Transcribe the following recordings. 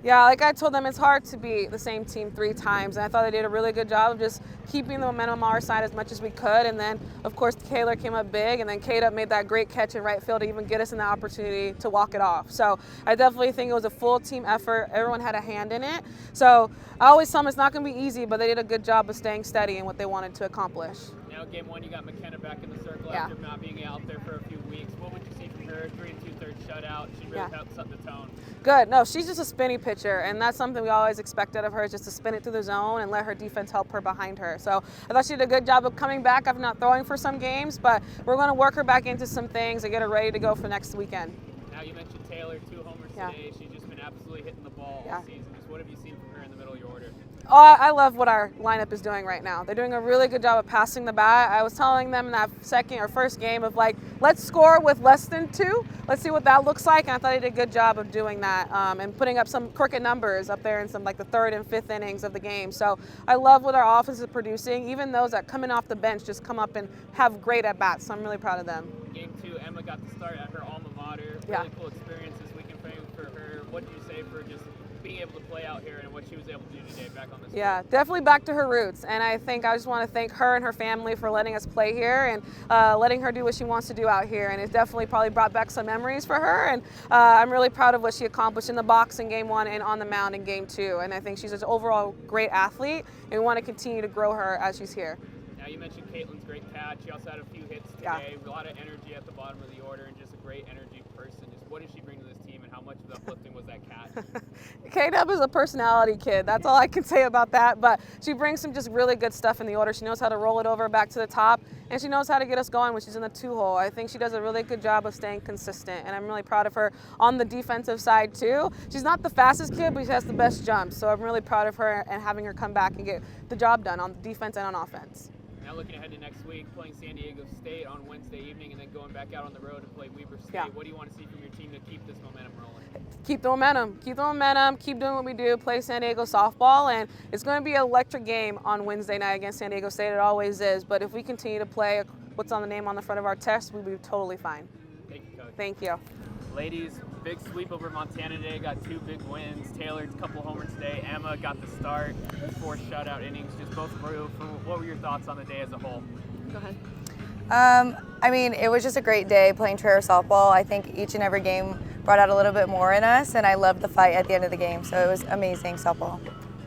Yeah, like I told them, it's hard to beat the same team 3 times, and I thought they did a really good job of just keeping the momentum on our side as much as we could. And then, of course, Taylor came up big, and then Kate made that great catch in right field to even get us an opportunity to walk it off. So I definitely think it was a full team effort. Everyone had a hand in it. So I always tell them it's not going to be easy, but they did a good job of staying steady in what they wanted to accomplish. Now, game 1, you got McKenna back in the circle after not being out there for a few weeks. What would you see from her? 3 2/3 shutout. She really helped set the tone. Good. No, she's just a spinny pitcher, and that's something we always expected of her, is just to spin it through the zone and let her defense help her behind her. So I thought she did a good job of coming back after not throwing for some games, but we're going to work her back into some things and get her ready to go for next weekend. Now, you mentioned Taylor, 2 homers today. She's just been absolutely hitting the ball all season. Just what have you seen from her in the middle of your order? Oh, I love what our lineup is doing right now. They're doing a really good job of passing the bat. I was telling them in that second or first game of like, let's score with less than 2. Let's see what that looks like. And I thought they did a good job of doing that and putting up some crooked numbers up there in some like the 3rd and 5th innings of the game. So I love what our offense is producing. Even those that coming off the bench just come up and have great at bats. So I'm really proud of them. Game 2, Emma got to start at her alma mater. Really cool experience this weekend for her. What do you say for just being able to play out here and what she was able to do today back on this field? Yeah, definitely back to her roots. And I think I just want to thank her and her family for letting us play here and letting her do what she wants to do out here. And it definitely probably brought back some memories for her. And I'm really proud of what she accomplished in the box in game 1 and on the mound in game 2. And I think she's an overall great athlete, and we want to continue to grow her as she's here. Now, you mentioned Caitlin's great catch. She also had a few hits today. A lot of energy at the bottom of the order and just a great energy person. Just what did she bring to this team, and how much of uplifting was that catch? Kate is a personality kid. That's all I can say about that. But she brings some just really good stuff in the order. She knows how to roll it over back to the top, and she knows how to get us going when she's in the 2-hole. I think she does a really good job of staying consistent, and I'm really proud of her on the defensive side too. She's not the fastest kid, but she has the best jumps. So I'm really proud of her and having her come back and get the job done on defense and on offense. Now looking ahead to next week, playing San Diego State on Wednesday evening and then going back out on the road to play Weber State. What do you want to see from your team to keep this momentum rolling? Keep the momentum. Keep the momentum. Keep doing what we do. Play San Diego softball. And it's going to be an electric game on Wednesday night against San Diego State. It always is. But if we continue to play what's on the name on the front of our test, we'll be totally fine. Thank you, Coach. Thank you. Ladies, big sweep over Montana today. Got 2 big wins. Taylor, a couple homers today. Emma got the start. 4 shutout innings. Just both through. What were your thoughts on the day as a whole? Go ahead. I mean, it was just a great day playing Toreros softball. I think each and every game brought out a little bit more in us, and I loved the fight at the end of the game. So it was amazing softball.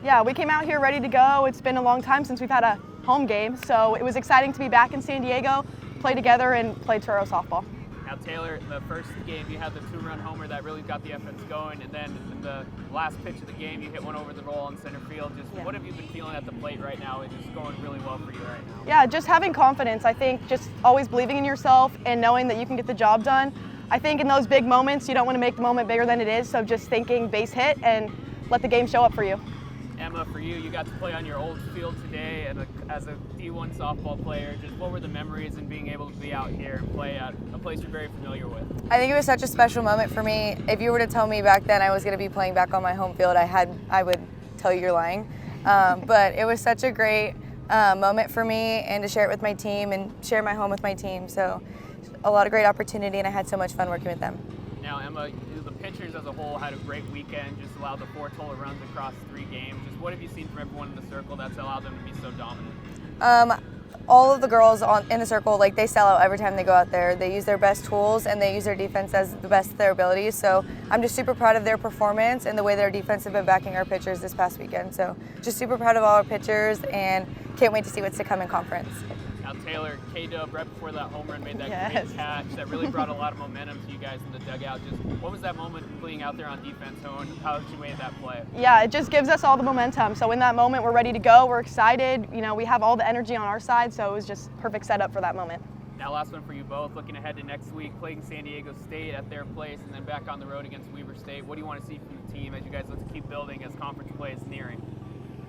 Yeah, we came out here ready to go. It's been a long time since we've had a home game, so it was exciting to be back in San Diego, play together, and play Toreros softball. Now, Taylor, the first game, you had the 2-run homer that really got the offense going, and then in the last pitch of the game, you hit one over the roll in center field. Just what have you been feeling at the plate right now? It's just going really well for you right now. Yeah, just having confidence. I think just always believing in yourself and knowing that you can get the job done. I think in those big moments, you don't want to make the moment bigger than it is, so just thinking base hit and let the game show up for you. Emma, for you got to play on your old field today and as a D1 softball player. Just what were the memories in being able to be out here and play at a place you're very familiar with? I think it was such a special moment for me. If you were to tell me back then I was going to be playing back on my home field, I would tell you you're lying. But it was such a great moment for me, and to share it with my team and share my home with my team. So a lot of great opportunity, and I had so much fun working with them. Now, Emma, the pitchers as a whole had a great weekend, just allowed the 4 total runs across 3 games. Just what have you seen from everyone in the circle that's allowed them to be so dominant? All of the girls in the circle, like, they sell out every time they go out there. They use their best tools, and they use their defense as the best of their abilities. So I'm just super proud of their performance and the way their defense have been backing our pitchers this past weekend. So just super proud of all our pitchers, and can't wait to see what's to come in conference. Now, Taylor, K-Dub, right before that home run, made that great catch that really brought a lot of momentum to you guys in the dugout. Just what was that moment being out there on defense, and how she made that play? Yeah, it just gives us all the momentum. So in that moment, we're ready to go. We're excited. You know, we have all the energy on our side, so it was just perfect setup for that moment. Now, last one for you both. Looking ahead to next week, playing San Diego State at their place, and then back on the road against Weber State. What do you want to see from the team as you guys look to keep building as conference play is nearing?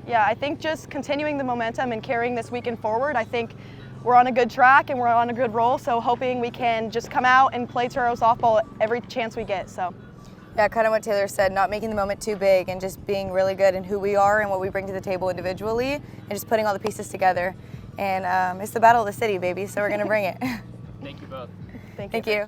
Yeah, I think just continuing the momentum and carrying this weekend forward. I think we're on a good track and we're on a good roll, so hoping we can just come out and play Toreros softball every chance we get. So. Yeah, kind of what Taylor said, not making the moment too big and just being really good in who we are and what we bring to the table individually, and just putting all the pieces together. And it's the battle of the city, baby, so we're going to bring it. Thank you both. Thank you. Thank you.